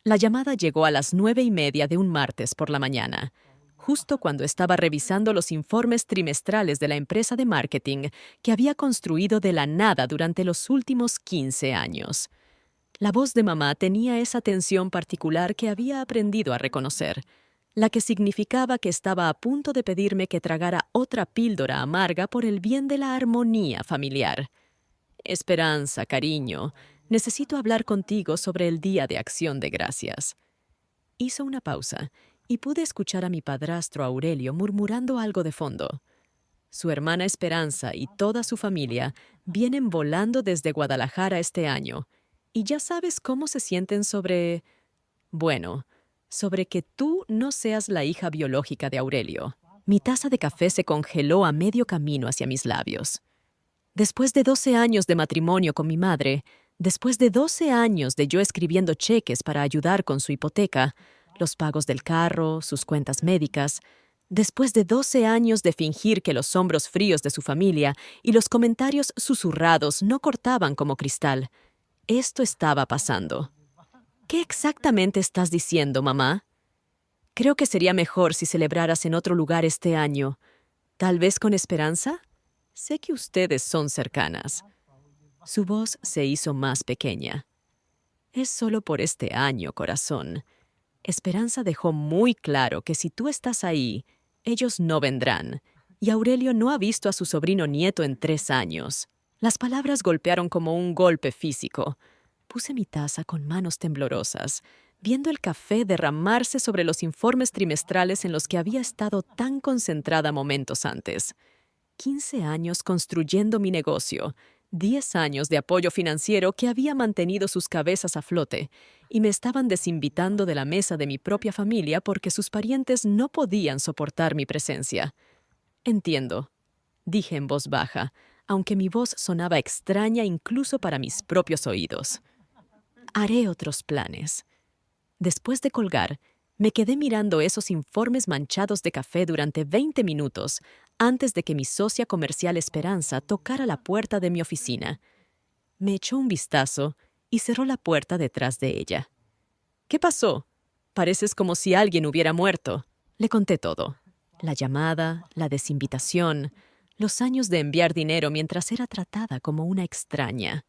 La llamada llegó a las 9:30 de un martes por la mañana, justo cuando estaba revisando los informes trimestrales de la empresa de marketing que había construido de la nada durante los últimos 15 años. La voz de mamá tenía esa tensión particular que había aprendido a reconocer, la que significaba que estaba a punto de pedirme que tragara otra píldora amarga por el bien de la armonía familiar. Esperanza, cariño, necesito hablar contigo sobre el Día de Acción de Gracias. Hizo una pausa y pude escuchar a mi padrastro Aurelio murmurando algo de fondo. Su hermana Esperanza y toda su familia vienen volando desde Guadalajara este año, y ya sabes cómo se sienten bueno, sobre que tú no seas la hija biológica de Aurelio. Mi taza de café se congeló a medio camino hacia mis labios. Después de 12 años de matrimonio con mi madre, después de 12 años de yo escribiendo cheques para ayudar con su hipoteca, los pagos del carro, sus cuentas médicas, después de 12 años de fingir que los hombros fríos de su familia y los comentarios susurrados no cortaban como cristal, esto estaba pasando. ¿Qué exactamente estás diciendo, mamá? Creo que sería mejor si celebraras en otro lugar este año. ¿Tal vez con Esperanza? Sé que ustedes son cercanas. Su voz se hizo más pequeña. Es solo por este año, corazón. Esperanza dejó muy claro que si tú estás ahí, ellos no vendrán, y Aurelio no ha visto a su sobrino nieto en 3 años. Las palabras golpearon como un golpe físico. Puse mi taza con manos temblorosas, viendo el café derramarse sobre los informes trimestrales en los que había estado tan concentrada momentos antes. 15 años construyendo mi negocio, 10 años de apoyo financiero que había mantenido sus cabezas a flote, y me estaban desinvitando de la mesa de mi propia familia porque sus parientes no podían soportar mi presencia. Entiendo, dije en voz baja, aunque mi voz sonaba extraña incluso para mis propios oídos. Haré otros planes. Después de colgar, me quedé mirando esos informes manchados de café durante 20 minutos antes de que mi socia comercial Esperanza tocara la puerta de mi oficina. Me echó un vistazo y cerró la puerta detrás de ella. ¿Qué pasó? Pareces como si alguien hubiera muerto. Le conté todo. La llamada, la desinvitación, los años de enviar dinero mientras era tratada como una extraña.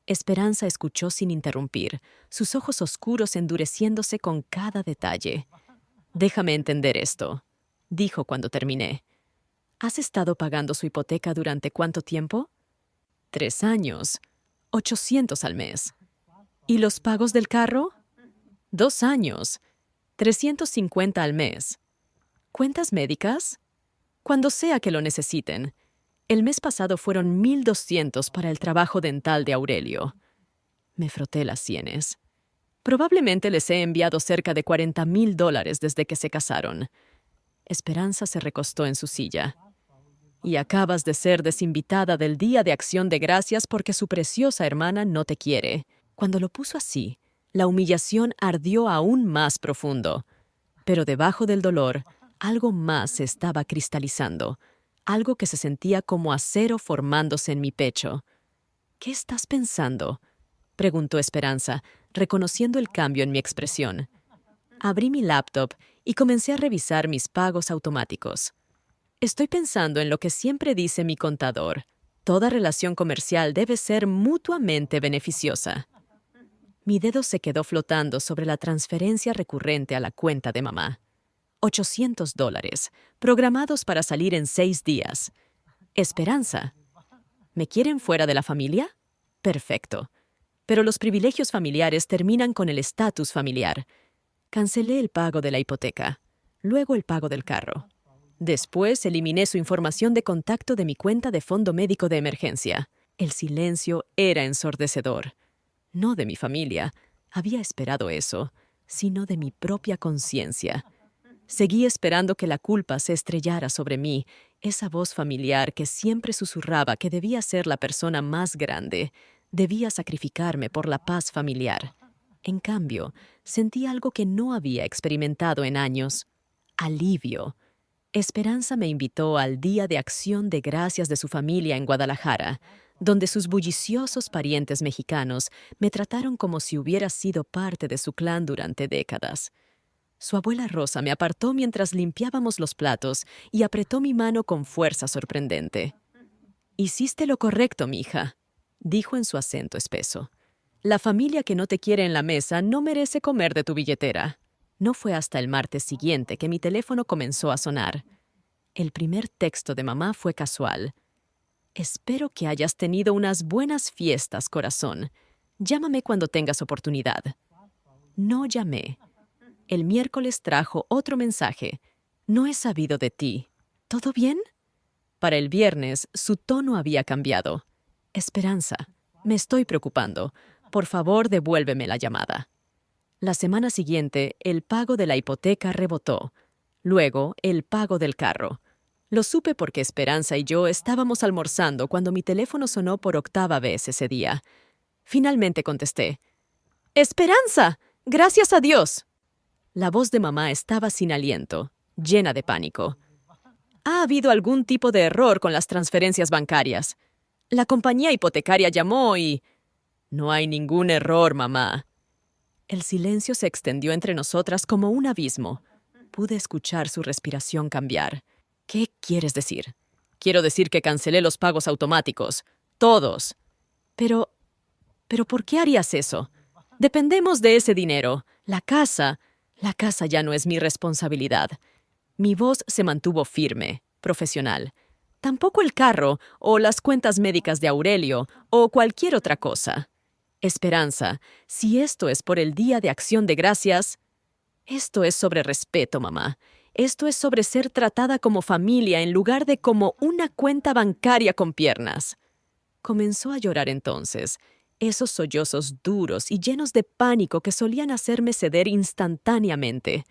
Esperanza escuchó sin interrumpir, sus ojos oscuros endureciéndose con cada detalle. «Déjame entender esto», dijo cuando terminé. «¿Has estado pagando su hipoteca durante cuánto tiempo?» 3 años. 800 al mes. ¿Y los pagos del carro? 2 años. 350 al mes. ¿Cuentas médicas? Cuando sea que lo necesiten. El mes pasado fueron 1,200 para el trabajo dental de Aurelio. Me froté las sienes. Probablemente les he enviado cerca de $40,000 desde que se casaron. Esperanza se recostó en su silla. Y acabas de ser desinvitada del Día de Acción de Gracias porque su preciosa hermana no te quiere. Cuando lo puso así, la humillación ardió aún más profundo. Pero debajo del dolor, algo más se estaba cristalizando. Algo que se sentía como acero formándose en mi pecho. «¿Qué estás pensando?», preguntó Esperanza, reconociendo el cambio en mi expresión. Abrí mi laptop y comencé a revisar mis pagos automáticos. Estoy pensando en lo que siempre dice mi contador. Toda relación comercial debe ser mutuamente beneficiosa. Mi dedo se quedó flotando sobre la transferencia recurrente a la cuenta de mamá. $800, programados para salir en 6 días. Esperanza. ¿Me quieren fuera de la familia? Perfecto. Pero los privilegios familiares terminan con el estatus familiar. Cancelé el pago de la hipoteca, luego el pago del carro. Después eliminé su información de contacto de mi cuenta de fondo médico de emergencia. El silencio era ensordecedor. No de mi familia, había esperado eso, sino de mi propia conciencia. Seguí esperando que la culpa se estrellara sobre mí, esa voz familiar que siempre susurraba que debía ser la persona más grande, debía sacrificarme por la paz familiar. En cambio, sentí algo que no había experimentado en años: alivio. Esperanza me invitó al Día de Acción de Gracias de su familia en Guadalajara, donde sus bulliciosos parientes mexicanos me trataron como si hubiera sido parte de su clan durante décadas. Su abuela Rosa me apartó mientras limpiábamos los platos y apretó mi mano con fuerza sorprendente. «Hiciste lo correcto, mija», dijo en su acento espeso. «La familia que no te quiere en la mesa no merece comer de tu billetera». No fue hasta el martes siguiente que mi teléfono comenzó a sonar. El primer texto de mamá fue casual. «Espero que hayas tenido unas buenas fiestas, corazón. Llámame cuando tengas oportunidad». No llamé. El miércoles trajo otro mensaje. «No he sabido de ti. ¿Todo bien?» Para el viernes, su tono había cambiado. «Esperanza, me estoy preocupando. Por favor, devuélveme la llamada». La semana siguiente, el pago de la hipoteca rebotó. Luego, el pago del carro. Lo supe porque Esperanza y yo estábamos almorzando cuando mi teléfono sonó por 8ª vez ese día. Finalmente contesté. «¡Esperanza! ¡Gracias a Dios!». La voz de mamá estaba sin aliento, llena de pánico. «Ha habido algún tipo de error con las transferencias bancarias. La compañía hipotecaria llamó y...». «No hay ningún error, mamá». El silencio se extendió entre nosotras como un abismo. Pude escuchar su respiración cambiar. «¿Qué quieres decir?» «Quiero decir que cancelé los pagos automáticos. Todos». «Pero ¿por qué harías eso? Dependemos de ese dinero. La casa ya no es mi responsabilidad». Mi voz se mantuvo firme, profesional. «Tampoco el carro, o las cuentas médicas de Aurelio, o cualquier otra cosa. Esperanza, si esto es por el Día de Acción de Gracias...». «Esto es sobre respeto, mamá. Esto es sobre ser tratada como familia en lugar de como una cuenta bancaria con piernas». Comenzó a llorar entonces, esos sollozos duros y llenos de pánico que solían hacerme ceder instantáneamente.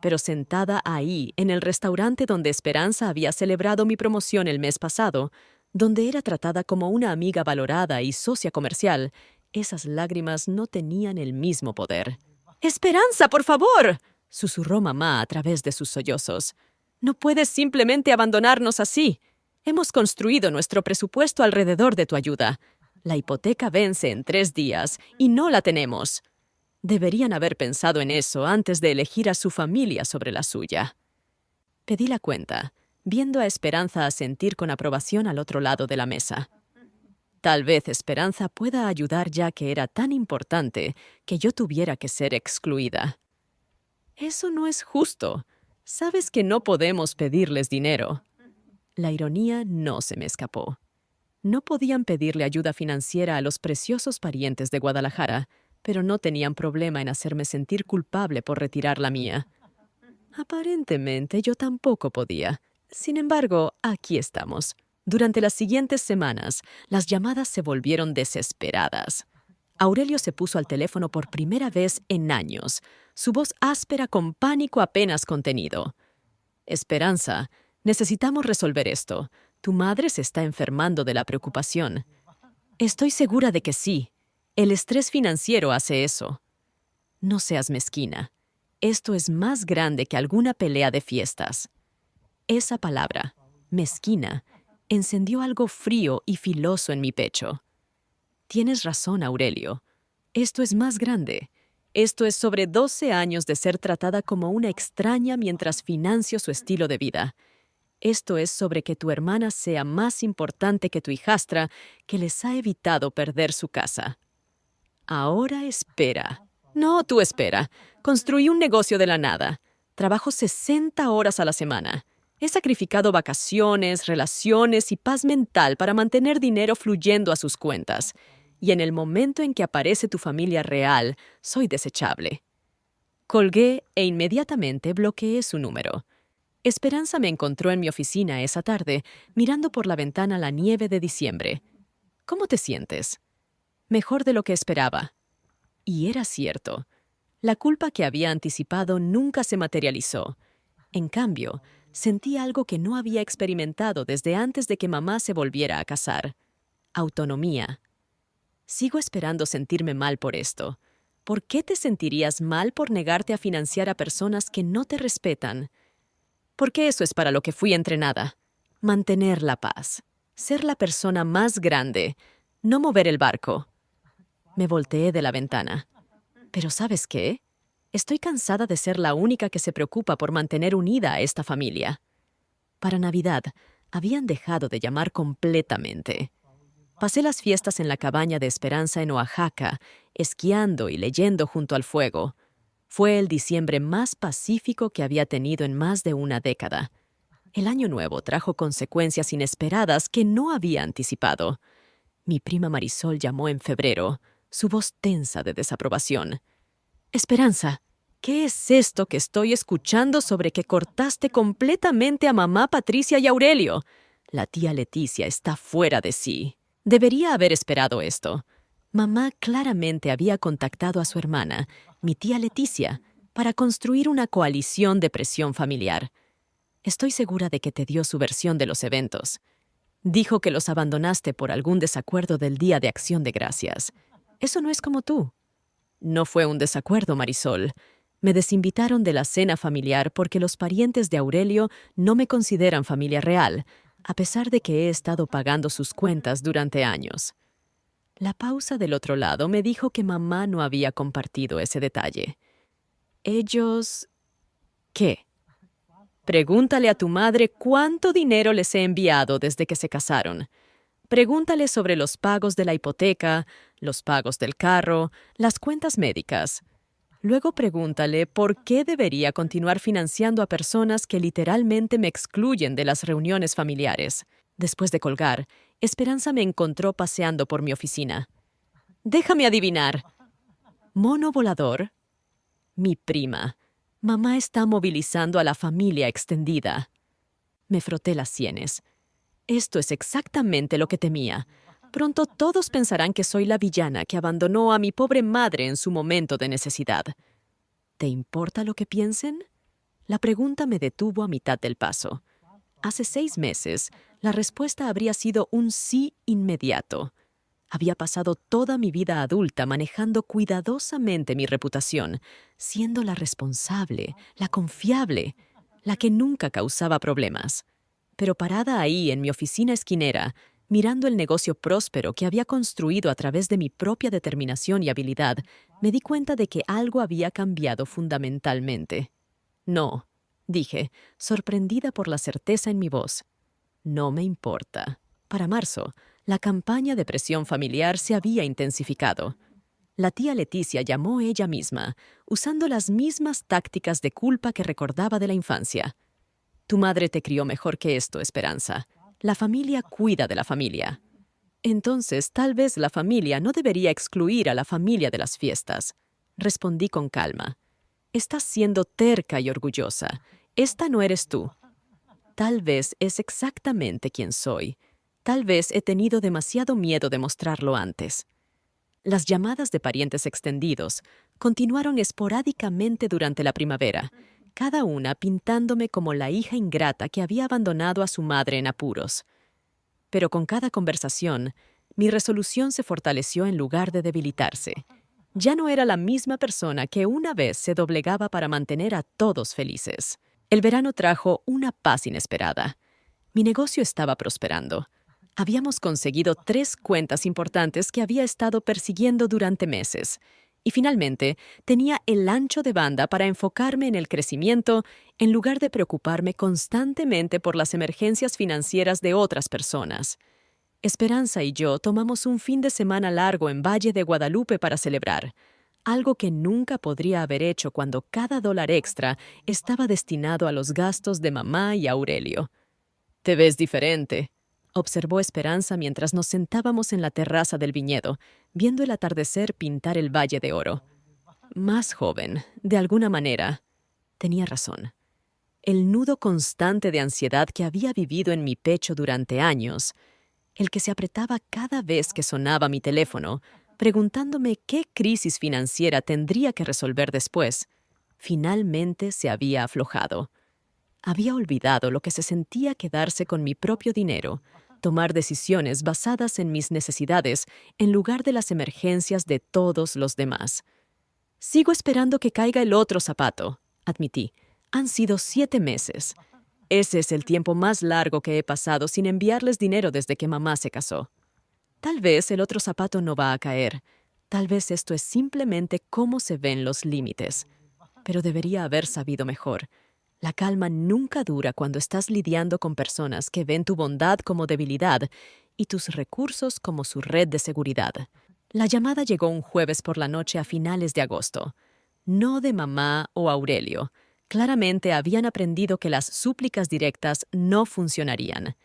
Pero sentada ahí, en el restaurante donde Esperanza había celebrado mi promoción el mes pasado, donde era tratada como una amiga valorada y socia comercial, esas lágrimas no tenían el mismo poder. «¡Esperanza, por favor!», susurró mamá a través de sus sollozos. «No puedes simplemente abandonarnos así. Hemos construido nuestro presupuesto alrededor de tu ayuda. La hipoteca vence en 3 días y no la tenemos. Deberían haber pensado en eso antes de elegir a su familia sobre la suya». Pedí la cuenta, viendo a Esperanza asentir con aprobación al otro lado de la mesa. Tal vez Esperanza pueda ayudar ya que era tan importante que yo tuviera que ser excluida. «Eso no es justo. Sabes que no podemos pedirles dinero». La ironía no se me escapó. No podían pedirle ayuda financiera a los preciosos parientes de Guadalajara, pero no tenían problema en hacerme sentir culpable por retirar la mía. Aparentemente yo tampoco podía. Sin embargo, aquí estamos. Durante las siguientes semanas, las llamadas se volvieron desesperadas. Aurelio se puso al teléfono por primera vez en años, su voz áspera con pánico apenas contenido. «Esperanza, necesitamos resolver esto. Tu madre se está enfermando de la preocupación». «Estoy segura de que sí. El estrés financiero hace eso». «No seas mezquina. Esto es más grande que alguna pelea de fiestas». Esa palabra, mezquina, encendió algo frío y filoso en mi pecho. «Tienes razón, Aurelio. Esto es más grande. Esto es sobre 12 años de ser tratada como una extraña mientras financio su estilo de vida. Esto es sobre que tu hermana sea más importante que tu hijastra, que les ha evitado perder su casa». «Ahora espera». «No, tú espera. Construí un negocio de la nada. Trabajo 60 horas a la semana. He sacrificado vacaciones, relaciones y paz mental para mantener dinero fluyendo a sus cuentas. Y en el momento en que aparece tu familia real, soy desechable». Colgué e inmediatamente bloqueé su número. Esperanza me encontró en mi oficina esa tarde, mirando por la ventana la nieve de diciembre. «¿Cómo te sientes?» «Mejor de lo que esperaba». Y era cierto. La culpa que había anticipado nunca se materializó. En cambio, sentí algo que no había experimentado desde antes de que mamá se volviera a casar. Autonomía. Sigo esperando sentirme mal por esto. ¿Por qué te sentirías mal por negarte a financiar a personas que no te respetan? Porque eso es para lo que fui entrenada. Mantener la paz. Ser la persona más grande, no mover el barco. Me volteé de la ventana. Pero ¿sabes qué? Estoy cansada de ser la única que se preocupa por mantener unida a esta familia. Para Navidad, habían dejado de llamar completamente. Pasé las fiestas en la cabaña de Esperanza en Oaxaca, esquiando y leyendo junto al fuego. Fue el diciembre más pacífico que había tenido en más de una década. El año nuevo trajo consecuencias inesperadas que no había anticipado. Mi prima Marisol llamó en febrero, su voz tensa de desaprobación. Esperanza, ¿qué es esto que estoy escuchando sobre que cortaste completamente a mamá Patricia y Aurelio? La tía Leticia está fuera de sí. Debería haber esperado esto. Mamá claramente había contactado a su hermana, mi tía Leticia, para construir una coalición de presión familiar. Estoy segura de que te dio su versión de los eventos. Dijo que los abandonaste por algún desacuerdo del Día de Acción de Gracias. Eso no es como tú. No fue un desacuerdo, Marisol. Me desinvitaron de la cena familiar porque los parientes de Aurelio no me consideran familia real, a pesar de que he estado pagando sus cuentas durante años. La pausa del otro lado me dijo que mamá no había compartido ese detalle. Ellos... ¿Qué? Pregúntale a tu madre cuánto dinero les he enviado desde que se casaron. Pregúntale sobre los pagos de la hipoteca, los pagos del carro, las cuentas médicas. Luego pregúntale por qué debería continuar financiando a personas que literalmente me excluyen de las reuniones familiares. Después de colgar, Esperanza me encontró paseando por mi oficina. Déjame adivinar. ¿Mono volador? Mi prima. Mamá está movilizando a la familia extendida. Me froté las sienes. Esto es exactamente lo que temía. Pronto todos pensarán que soy la villana que abandonó a mi pobre madre en su momento de necesidad. ¿Te importa lo que piensen? La pregunta me detuvo a mitad del paso. Hace 6 meses, la respuesta habría sido un sí inmediato. Había pasado toda mi vida adulta manejando cuidadosamente mi reputación, siendo la responsable, la confiable, la que nunca causaba problemas. Pero parada ahí en mi oficina esquinera, mirando el negocio próspero que había construido a través de mi propia determinación y habilidad, me di cuenta de que algo había cambiado fundamentalmente. No, dije, sorprendida por la certeza en mi voz. No me importa. Para marzo, la campaña de presión familiar se había intensificado. La tía Leticia llamó ella misma, usando las mismas tácticas de culpa que recordaba de la infancia. Tu madre te crió mejor que esto, Esperanza. La familia cuida de la familia. Entonces, tal vez la familia no debería excluir a la familia de las fiestas. Respondí con calma. Estás siendo terca y orgullosa. Esta no eres tú. Tal vez es exactamente quien soy. Tal vez he tenido demasiado miedo de mostrarlo antes. Las llamadas de parientes extendidos continuaron esporádicamente durante la primavera, cada una pintándome como la hija ingrata que había abandonado a su madre en apuros. Pero con cada conversación, mi resolución se fortaleció en lugar de debilitarse. Ya no era la misma persona que una vez se doblegaba para mantener a todos felices. El verano trajo una paz inesperada. Mi negocio estaba prosperando. Habíamos conseguido 3 cuentas importantes que había estado persiguiendo durante meses. Y finalmente, tenía el ancho de banda para enfocarme en el crecimiento en lugar de preocuparme constantemente por las emergencias financieras de otras personas. Esperanza y yo tomamos un fin de semana largo en Valle de Guadalupe para celebrar, algo que nunca podría haber hecho cuando cada dólar extra estaba destinado a los gastos de mamá y Aurelio. «Te ves diferente», observó Esperanza mientras nos sentábamos en la terraza del viñedo, viendo el atardecer pintar el valle de oro. Más joven, de alguna manera. Tenía razón. El nudo constante de ansiedad que había vivido en mi pecho durante años, el que se apretaba cada vez que sonaba mi teléfono, preguntándome qué crisis financiera tendría que resolver después, finalmente se había aflojado. Había olvidado lo que se sentía quedarse con mi propio dinero, tomar decisiones basadas en mis necesidades en lugar de las emergencias de todos los demás. Sigo esperando que caiga el otro zapato, admití. Han sido 7 meses. Ese es el tiempo más largo que he pasado sin enviarles dinero desde que mamá se casó. Tal vez el otro zapato no va a caer. Tal vez esto es simplemente cómo se ven los límites. Pero debería haber sabido mejor. La calma nunca dura cuando estás lidiando con personas que ven tu bondad como debilidad y tus recursos como su red de seguridad. La llamada llegó un jueves por la noche a finales de agosto. No de mamá o Aurelio. Claramente habían aprendido que las súplicas directas no funcionarían.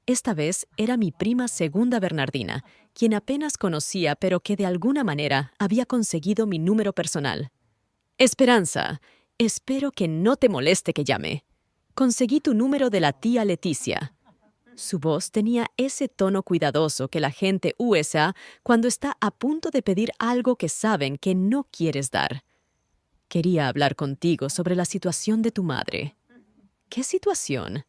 Esta vez era mi prima segunda Bernardina, quien apenas conocía pero que de alguna manera había conseguido mi número personal. Esperanza, espero que no te moleste que llame. Conseguí tu número de la tía Leticia. Su voz tenía ese tono cuidadoso que la gente usa cuando está a punto de pedir algo que saben que no quieres dar. Quería hablar contigo sobre la situación de tu madre. ¿Qué situación?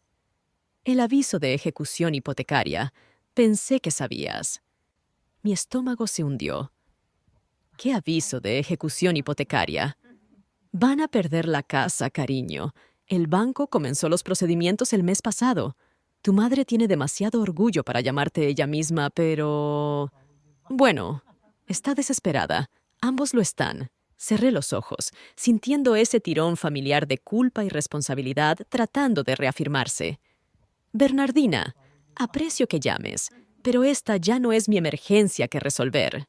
El aviso de ejecución hipotecaria. Pensé que sabías. Mi estómago se hundió. ¿Qué aviso de ejecución hipotecaria? Van a perder la casa, cariño. El banco comenzó los procedimientos el mes pasado. Tu madre tiene demasiado orgullo para llamarte ella misma, pero... Bueno, está desesperada. Ambos lo están. Cerré los ojos, sintiendo ese tirón familiar de culpa y responsabilidad tratando de reafirmarse. Bernardina, aprecio que llames, pero esta ya no es mi emergencia que resolver.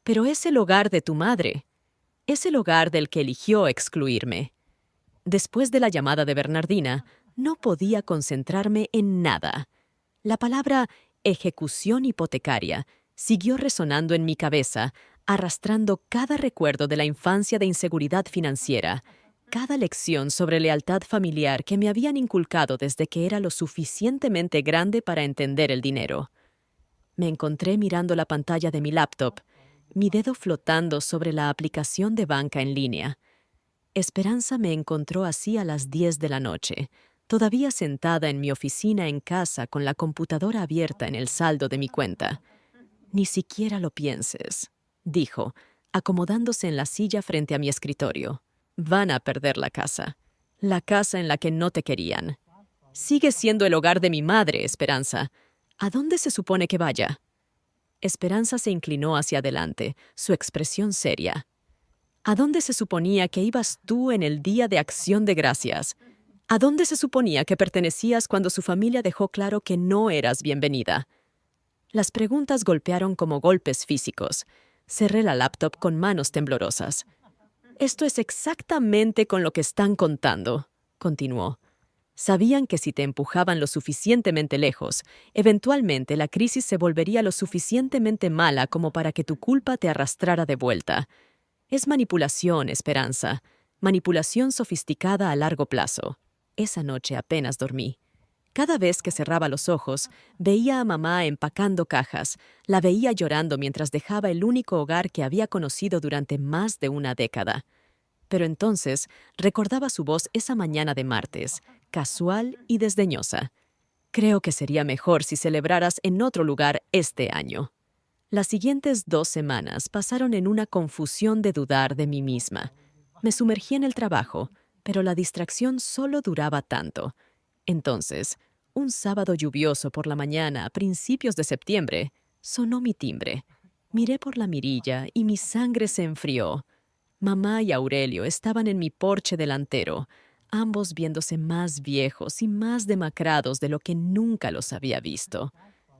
Pero es el hogar de tu madre. Es el hogar del que eligió excluirme. Después de la llamada de Bernardina, no podía concentrarme en nada. La palabra ejecución hipotecaria siguió resonando en mi cabeza, arrastrando cada recuerdo de la infancia de inseguridad financiera, cada lección sobre lealtad familiar que me habían inculcado desde que era lo suficientemente grande para entender el dinero. Me encontré mirando la pantalla de mi laptop, mi dedo flotando sobre la aplicación de banca en línea. Esperanza me encontró así a las 10 de la noche, todavía sentada en mi oficina en casa con la computadora abierta en el saldo de mi cuenta. Ni siquiera lo pienses, dijo, acomodándose en la silla frente a mi escritorio. Van a perder la casa en la que no te querían. Sigue siendo el hogar de mi madre, Esperanza. ¿A dónde se supone que vaya? Esperanza se inclinó hacia adelante, su expresión seria. ¿A dónde se suponía que ibas tú en el Día de Acción de Gracias? ¿A dónde se suponía que pertenecías cuando su familia dejó claro que no eras bienvenida? Las preguntas golpearon como golpes físicos. Cerré la laptop con manos temblorosas. Esto es exactamente con lo que están contando, continuó. Sabían que si te empujaban lo suficientemente lejos, eventualmente la crisis se volvería lo suficientemente mala como para que tu culpa te arrastrara de vuelta. Es manipulación, Esperanza. Manipulación sofisticada a largo plazo. Esa noche apenas dormí. Cada vez que cerraba los ojos, veía a mamá empacando cajas, la veía llorando mientras dejaba el único hogar que había conocido durante más de una década. Pero entonces recordaba su voz esa mañana de martes, casual y desdeñosa. Creo que sería mejor si celebraras en otro lugar este año. Las siguientes 2 semanas pasaron en una confusión de dudar de mí misma. Me sumergí en el trabajo, pero la distracción solo duraba tanto. Entonces, un sábado lluvioso por la mañana a principios de septiembre, sonó mi timbre. Miré por la mirilla y mi sangre se enfrió. Mamá y Aurelio estaban en mi porche delantero, ambos viéndose más viejos y más demacrados de lo que nunca los había visto.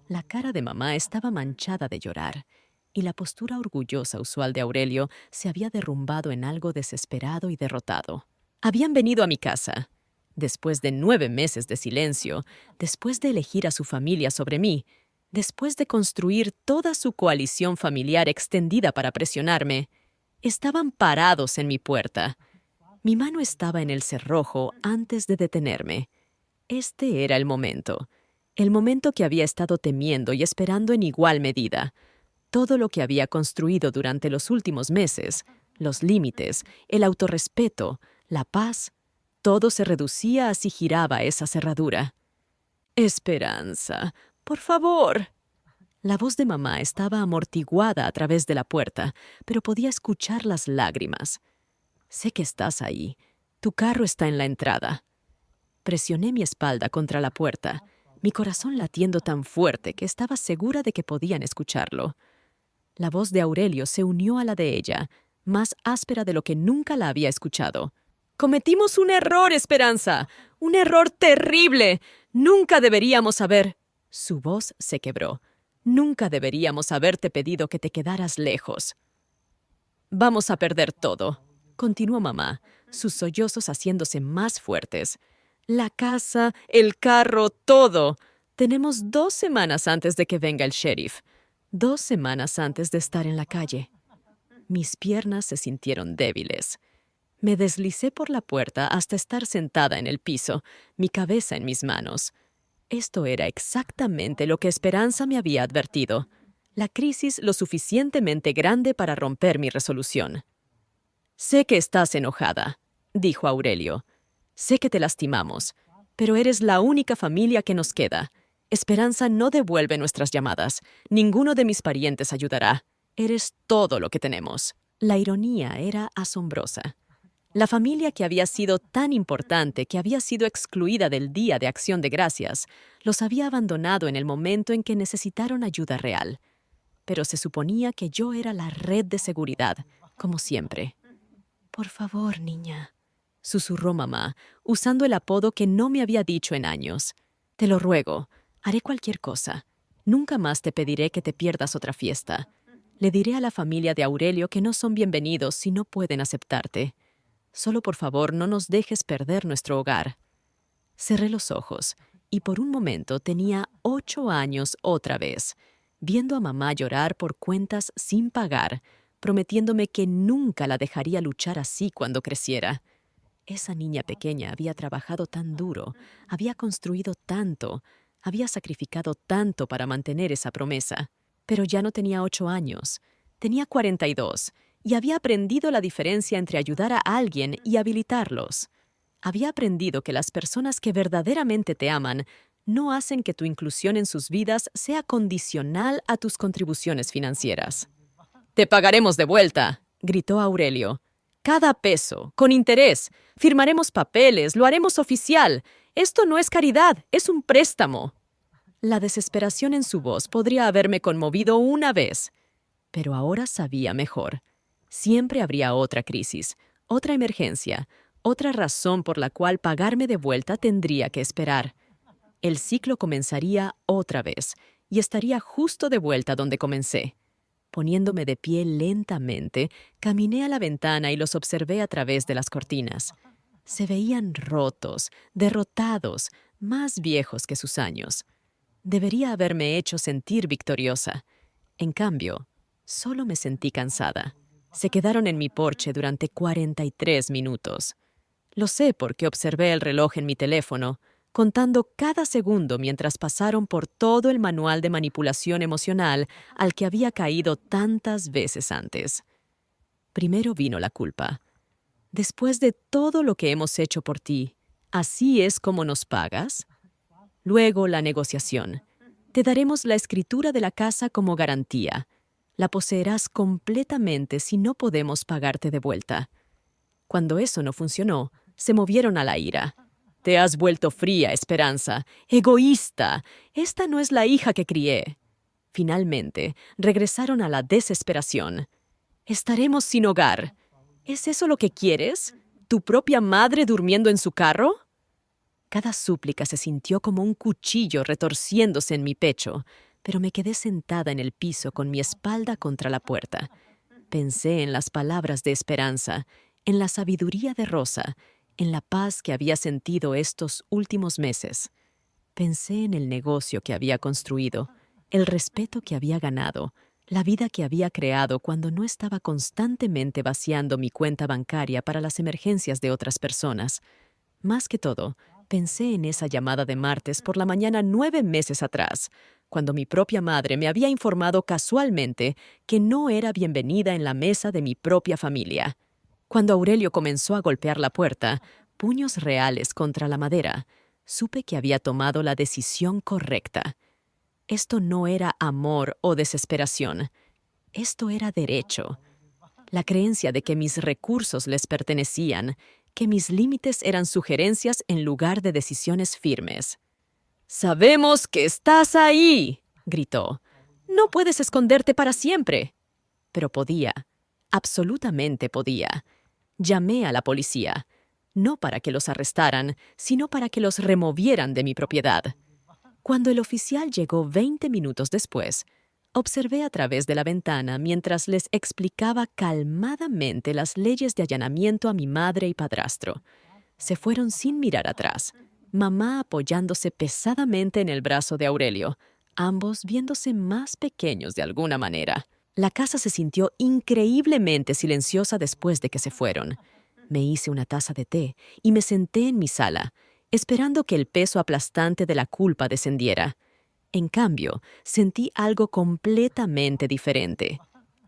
La cara de mamá estaba manchada de llorar, y la postura orgullosa usual de Aurelio se había derrumbado en algo desesperado y derrotado. Habían venido a mi casa. Después de 9 meses de silencio, después de elegir a su familia sobre mí, después de construir toda su coalición familiar extendida para presionarme, estaban parados en mi puerta. Mi mano estaba en el cerrojo antes de detenerme. Este era el momento que había estado temiendo y esperando en igual medida. Todo lo que había construido durante los últimos meses, los límites, el autorrespeto, la paz, todo se reducía a si giraba esa cerradura. Esperanza, por favor. La voz de mamá estaba amortiguada a través de la puerta, pero podía escuchar las lágrimas. Sé que estás ahí. Tu carro está en la entrada. Presioné mi espalda contra la puerta, mi corazón latiendo tan fuerte que estaba segura de que podían escucharlo. La voz de Aurelio se unió a la de ella, más áspera de lo que nunca la había escuchado. «Cometimos un error, Esperanza. Un error terrible. Nunca deberíamos haber...» Su voz se quebró. «Nunca deberíamos haberte pedido que te quedaras lejos». «Vamos a perder todo», continuó mamá, sus sollozos haciéndose más fuertes. «La casa, el carro, todo. Tenemos 2 semanas antes de que venga el sheriff. 2 semanas antes de estar en la calle». Mis piernas se sintieron débiles. Me deslicé por la puerta hasta estar sentada en el piso, mi cabeza en mis manos. Esto era exactamente lo que Esperanza me había advertido. La crisis lo suficientemente grande para romper mi resolución. «Sé que estás enojada», dijo Aurelio. «Sé que te lastimamos, pero eres la única familia que nos queda. Esperanza no devuelve nuestras llamadas. Ninguno de mis parientes ayudará. Eres todo lo que tenemos». La ironía era asombrosa. La familia que había sido tan importante, que había sido excluida del Día de Acción de Gracias, los había abandonado en el momento en que necesitaron ayuda real. Pero se suponía que yo era la red de seguridad, como siempre. «Por favor, niña», susurró mamá, usando el apodo que no me había dicho en años. «Te lo ruego, haré cualquier cosa. Nunca más te pediré que te pierdas otra fiesta. Le diré a la familia de Aurelio que no son bienvenidos si no pueden aceptarte. Solo por favor no nos dejes perder nuestro hogar». Cerré los ojos y por un momento tenía 8 años otra vez, viendo a mamá llorar por cuentas sin pagar, prometiéndome que nunca la dejaría luchar así cuando creciera. Esa niña pequeña había trabajado tan duro, había construido tanto, había sacrificado tanto para mantener esa promesa. Pero ya no tenía 8 años, tenía 42, y había aprendido la diferencia entre ayudar a alguien y habilitarlos. Había aprendido que las personas que verdaderamente te aman no hacen que tu inclusión en sus vidas sea condicional a tus contribuciones financieras. «Te pagaremos de vuelta», gritó Aurelio. «Cada peso, con interés. Firmaremos papeles, lo haremos oficial. Esto no es caridad, es un préstamo». La desesperación en su voz podría haberme conmovido una vez, pero ahora sabía mejor. Siempre habría otra crisis, otra emergencia, otra razón por la cual pagarme de vuelta tendría que esperar. El ciclo comenzaría otra vez y estaría justo de vuelta donde comencé. Poniéndome de pie lentamente, caminé a la ventana y los observé a través de las cortinas. Se veían rotos, derrotados, más viejos que sus años. Debería haberme hecho sentir victoriosa. En cambio, solo me sentí cansada. Se quedaron en mi porche durante 43 minutos. Lo sé porque observé el reloj en mi teléfono, contando cada segundo mientras pasaron por todo el manual de manipulación emocional al que había caído tantas veces antes. Primero vino la culpa. «Después de todo lo que hemos hecho por ti, ¿así es como nos pagas?». Luego la negociación. «Te daremos la escritura de la casa como garantía. La poseerás completamente si no podemos pagarte de vuelta». Cuando eso no funcionó, se movieron a la ira. «Te has vuelto fría, Esperanza. Egoísta. Esta no es la hija que crié». Finalmente, regresaron a la desesperación. «Estaremos sin hogar. ¿Es eso lo que quieres? ¿Tu propia madre durmiendo en su carro?». Cada súplica se sintió como un cuchillo retorciéndose en mi pecho, pero me quedé sentada en el piso con mi espalda contra la puerta. Pensé en las palabras de Esperanza, en la sabiduría de Rosa, en la paz que había sentido estos últimos meses. Pensé en el negocio que había construido, el respeto que había ganado, la vida que había creado cuando no estaba constantemente vaciando mi cuenta bancaria para las emergencias de otras personas. Más que todo, pensé en esa llamada de martes por la mañana 9 meses atrás, cuando mi propia madre me había informado casualmente que no era bienvenida en la mesa de mi propia familia. Cuando Aurelio comenzó a golpear la puerta, puños reales contra la madera, supe que había tomado la decisión correcta. Esto no era amor o desesperación. Esto era derecho. La creencia de que mis recursos les pertenecían, que mis límites eran sugerencias en lugar de decisiones firmes. «¡Sabemos que estás ahí!», gritó. «No puedes esconderte para siempre». Pero podía. Absolutamente podía. Llamé a la policía. No para que los arrestaran, sino para que los removieran de mi propiedad. Cuando el oficial llegó 20 minutos después, observé a través de la ventana mientras les explicaba calmadamente las leyes de allanamiento a mi madre y padrastro. Se fueron sin mirar atrás, mamá apoyándose pesadamente en el brazo de Aurelio, ambos viéndose más pequeños de alguna manera. La casa se sintió increíblemente silenciosa después de que se fueron. Me hice una taza de té y me senté en mi sala, esperando que el peso aplastante de la culpa descendiera. En cambio, sentí algo completamente diferente.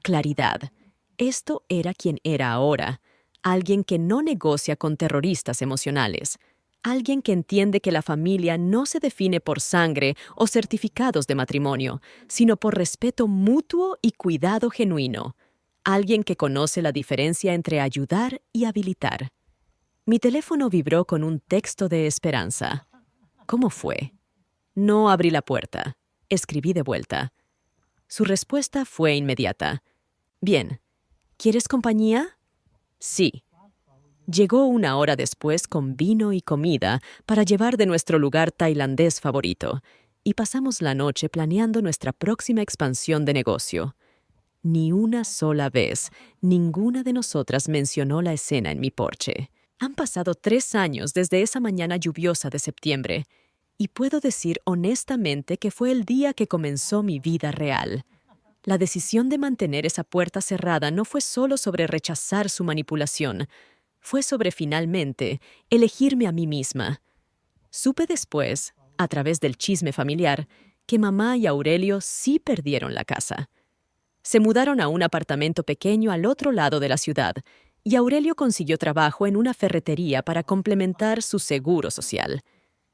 Claridad. Esto era quien era ahora. Alguien que no negocia con terroristas emocionales. Alguien que entiende que la familia no se define por sangre o certificados de matrimonio, sino por respeto mutuo y cuidado genuino. Alguien que conoce la diferencia entre ayudar y habilitar. Mi teléfono vibró con un texto de esperanza. ¿Cómo fue? No abrí la puerta. Escribí de vuelta. Su respuesta fue inmediata. «Bien. ¿Quieres compañía?» «Sí». Llegó una hora después con vino y comida para llevar de nuestro lugar tailandés favorito, y pasamos la noche planeando nuestra próxima expansión de negocio. Ni una sola vez, ninguna de nosotras mencionó la escena en mi porche. Han pasado 3 años desde esa mañana lluviosa de septiembre, y puedo decir honestamente que fue el día que comenzó mi vida real. La decisión de mantener esa puerta cerrada no fue solo sobre rechazar su manipulación, fue sobre finalmente elegirme a mí misma. Supe después, a través del chisme familiar, que mamá y Aurelio sí perdieron la casa. Se mudaron a un apartamento pequeño al otro lado de la ciudad, y Aurelio consiguió trabajo en una ferretería para complementar su seguro social.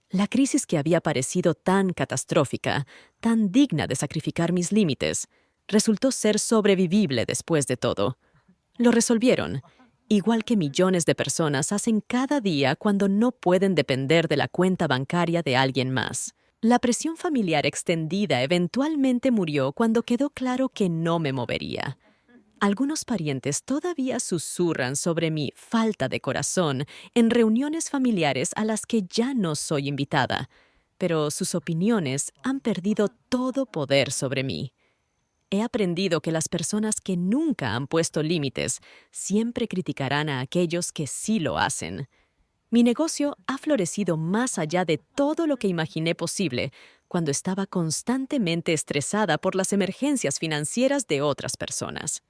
La crisis que había parecido tan catastrófica, tan digna de sacrificar mis límites, resultó ser sobrevivible después de todo. Lo resolvieron, igual que millones de personas hacen cada día cuando no pueden depender de la cuenta bancaria de alguien más. La presión familiar extendida eventualmente murió cuando quedó claro que no me movería. Algunos parientes todavía susurran sobre mi falta de corazón en reuniones familiares a las que ya no soy invitada, pero sus opiniones han perdido todo poder sobre mí. He aprendido que las personas que nunca han puesto límites siempre criticarán a aquellos que sí lo hacen. Mi negocio ha florecido más allá de todo lo que imaginé posible cuando estaba constantemente estresada por las emergencias financieras de otras personas.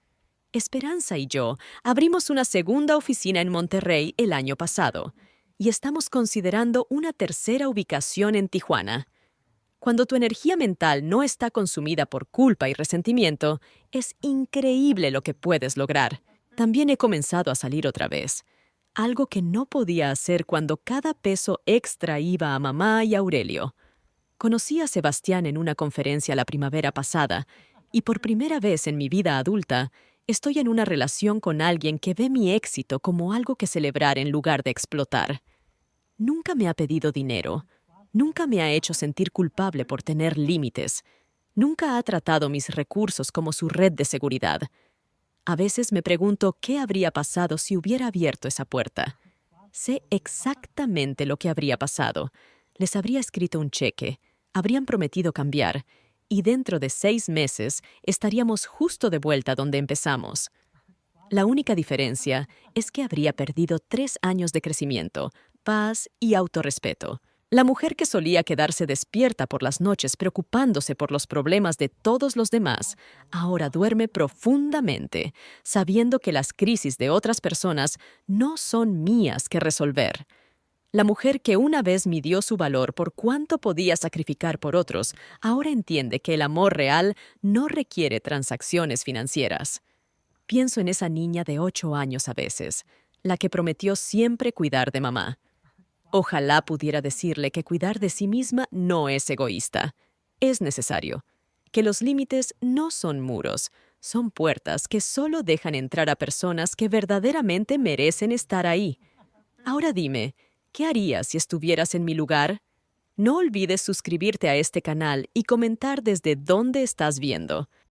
Esperanza y yo abrimos una segunda oficina en Monterrey el año pasado y estamos considerando una tercera ubicación en Tijuana. Cuando tu energía mental no está consumida por culpa y resentimiento, es increíble lo que puedes lograr. También he comenzado a salir otra vez, algo que no podía hacer cuando cada peso extra iba a mamá y Aurelio. Conocí a Sebastián en una conferencia la primavera pasada y por primera vez en mi vida adulta estoy en una relación con alguien que ve mi éxito como algo que celebrar en lugar de explotar. Nunca me ha pedido dinero. Nunca me ha hecho sentir culpable por tener límites. Nunca ha tratado mis recursos como su red de seguridad. A veces me pregunto qué habría pasado si hubiera abierto esa puerta. Sé exactamente lo que habría pasado. Les habría escrito un cheque, habrían prometido cambiar, y dentro de 6 meses estaríamos justo de vuelta donde empezamos. La única diferencia es que habría perdido 3 años de crecimiento, paz y autorrespeto. La mujer que solía quedarse despierta por las noches preocupándose por los problemas de todos los demás, ahora duerme profundamente, sabiendo que las crisis de otras personas no son mías que resolver. La mujer que una vez midió su valor por cuánto podía sacrificar por otros, ahora entiende que el amor real no requiere transacciones financieras. Pienso en esa niña de 8 años a veces, la que prometió siempre cuidar de mamá. Ojalá pudiera decirle que cuidar de sí misma no es egoísta. Es necesario. Que los límites no son muros, son puertas que solo dejan entrar a personas que verdaderamente merecen estar ahí. Ahora dime, ¿qué harías si estuvieras en mi lugar? No olvides suscribirte a este canal y comentar desde dónde estás viendo.